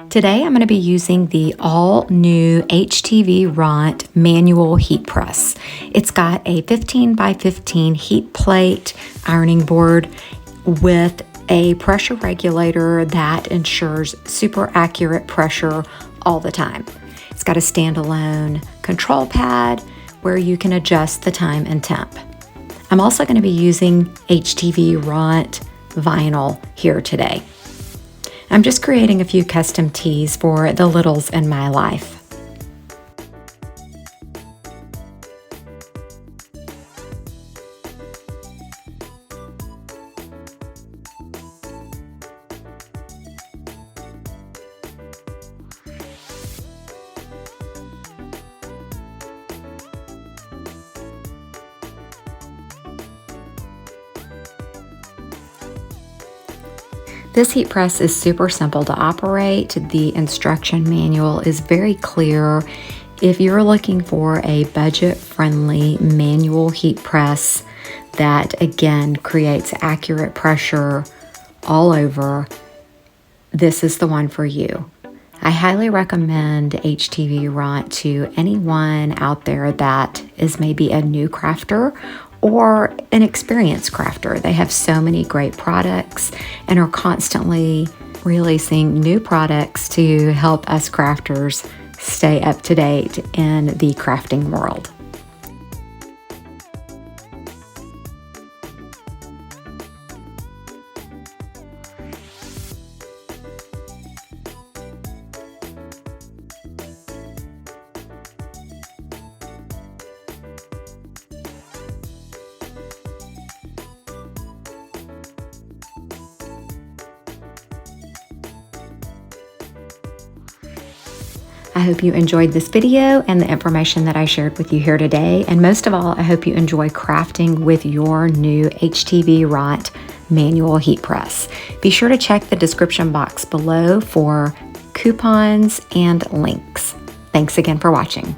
Today I'm going to be using the all-new HTVRont manual heat press. It's got a 15 by 15 heat plate ironing board with a pressure regulator that ensures super accurate pressure all the time. It's got a standalone control pad where you can adjust the time and temp. I'm also going to be using HTVRont vinyl here today. I'm just creating a few custom tees for the littles in my life. This heat press is super simple to operate. The instruction manual is very clear. If you're looking for a budget-friendly manual heat press that, again, creates accurate pressure all over, this is the one for you. I highly recommend HTVRont to anyone out there that is maybe a new crafter or an experienced crafter. They have so many great products and are constantly releasing new products to help us crafters stay up to date in the crafting world. I hope you enjoyed this video and the information that I shared with you here today. And most of all, I hope you enjoy crafting with your new HTVRont manual heat press. Be sure to check the description box below for coupons and links. Thanks again for watching.